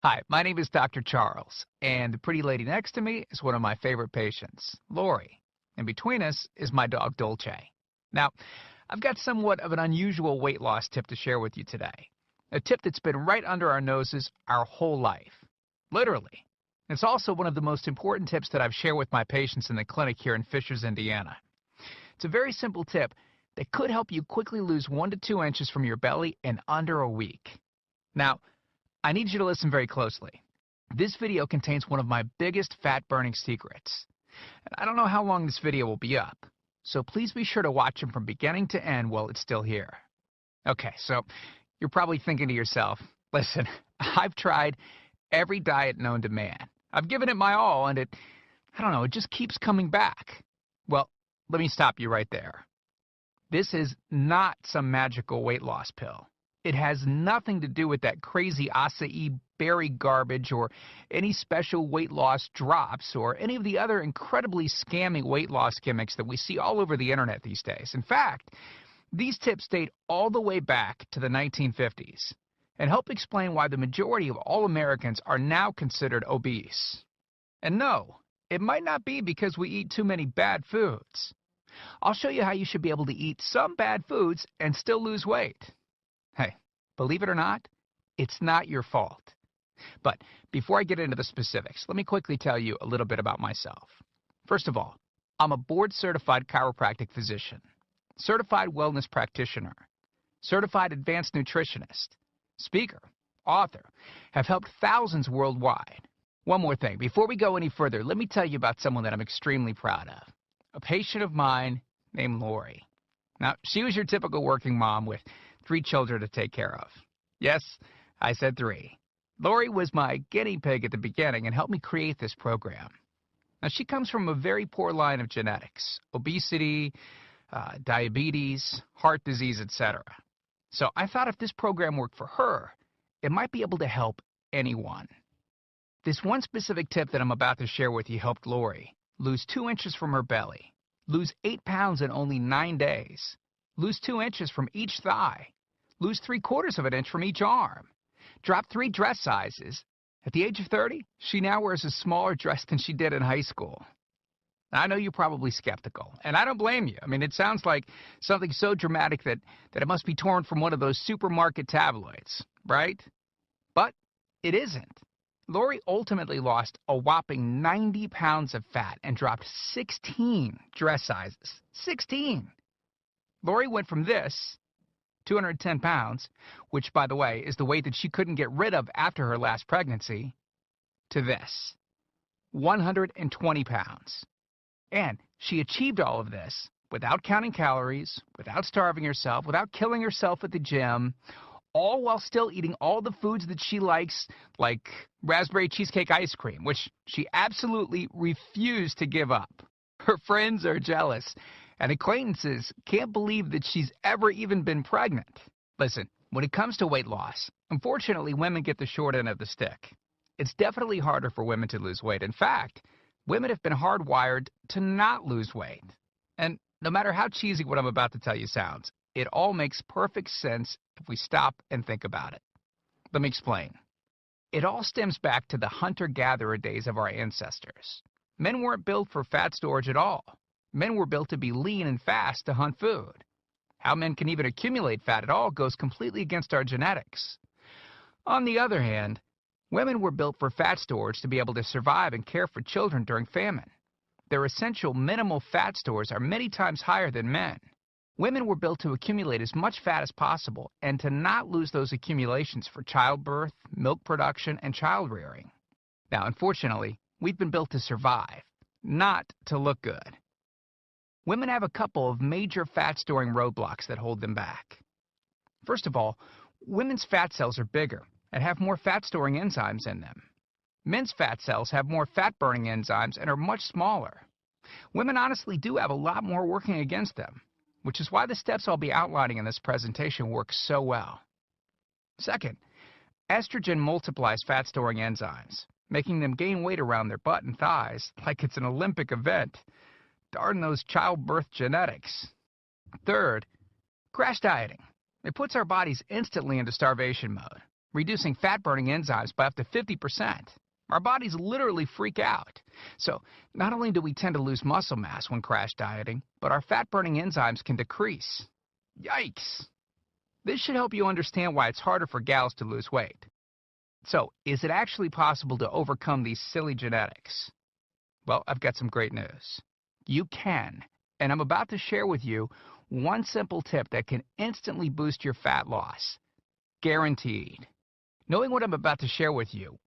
Hi, my name is Dr. Charles, and the pretty lady next to me is one of my favorite patients, Lori. And between us is my dog, Dolce. Now, I've got somewhat of an unusual weight loss tip to share with you today. A tip that's been right under our noses our whole life. Literally. It's also one of the most important tips that I've shared with my patients in the clinic here in Fishers, Indiana. It's a very simple tip that could help you quickly lose 1 to 2 inches from your belly in under a week. Now, I need you to listen very closely. This video contains one of my biggest fat-burning secrets. And I don't know how long this video will be up, so please be sure to watch it from beginning to end while it's still here. Okay, so you're probably thinking to yourself, listen, I've tried every diet known to man. I've given it my all, and it just keeps coming back. Well, let me stop you right there. This is not some magical weight loss pill. It has nothing to do with that crazy acai berry garbage or any special weight loss drops or any of the other incredibly scammy weight loss gimmicks that we see all over the internet these days. In fact, these tips date all the way back to the 1950s and help explain why the majority of all Americans are now considered obese. And no, it might not be because we eat too many bad foods. I'll show you how you should be able to eat some bad foods and still lose weight. Hey, believe it or not, it's not your fault. But before I get into the specifics, let me quickly tell you a little bit about myself. First of all, I'm a board-certified chiropractic physician, certified wellness practitioner, certified advanced nutritionist, speaker, author, have helped thousands worldwide. One more thing, before we go any further, let me tell you about someone that I'm extremely proud of, a patient of mine named Lori. Now, she was your typical working mom with 3 children to take care of. Yes, I said 3. Lori was my guinea pig at the beginning and helped me create this program. Now, she comes from a very poor line of genetics, obesity, diabetes, heart disease, etc. So I thought if this program worked for her, it might be able to help anyone. This one specific tip that I'm about to share with you helped Lori lose 2 inches from her belly, lose 8 pounds in only 9 days, lose 2 inches from each thigh, lose 3/4 of an inch from each arm, drop 3 dress sizes. At the age of 30, she now wears a smaller dress than she did in high school. I know you're probably skeptical, and I don't blame you. I mean, it sounds like something so dramatic that it must be torn from one of those supermarket tabloids, right? But it isn't. Lori ultimately lost a whopping 90 pounds of fat and dropped 16 dress sizes. 16! Lori went from this, 210 pounds, which, by the way, is the weight that she couldn't get rid of after her last pregnancy, to this, 120 pounds. And she achieved all of this without counting calories, without starving herself, without killing herself at the gym, all while still eating all the foods that she likes, like raspberry cheesecake ice cream, which she absolutely refused to give up. Her friends are jealous, and acquaintances can't believe that she's ever even been pregnant. Listen, when it comes to weight loss, unfortunately, women get the short end of the stick. It's definitely harder for women to lose weight. In fact, women have been hardwired to not lose weight. And no matter how cheesy what I'm about to tell you sounds, it all makes perfect sense if we stop and think about it. Let me explain. It all stems back to the hunter-gatherer days of our ancestors. Men weren't built for fat storage at all. Men were built to be lean and fast to hunt food. How men can even accumulate fat at all goes completely against our genetics. On the other hand, women were built for fat storage to be able to survive and care for children during famine. Their essential minimal fat stores are many times higher than men. Women were built to accumulate as much fat as possible and to not lose those accumulations for childbirth, milk production, and child rearing. Now, unfortunately, we've been built to survive, not to look good. Women have a couple of major fat-storing roadblocks that hold them back. First of all, women's fat cells are bigger and have more fat-storing enzymes in them. Men's fat cells have more fat-burning enzymes and are much smaller. Women honestly do have a lot more working against them, which is why the steps I'll be outlining in this presentation work so well. Second, estrogen multiplies fat-storing enzymes, making them gain weight around their butt and thighs like it's an Olympic event. Darn those childbirth genetics. Third, crash dieting. It puts our bodies instantly into starvation mode. reducing fat-burning enzymes by up to 50%. Our bodies literally freak out. So not only do we tend to lose muscle mass when crash dieting, but our fat-burning enzymes can decrease. Yikes! This should help you understand why it's harder for gals to lose weight. So, is it actually possible to overcome these silly genetics? Well, I've got some great news. You can, and I'm about to share with you one simple tip that can instantly boost your fat loss. Guaranteed. Knowing what I'm about to share with you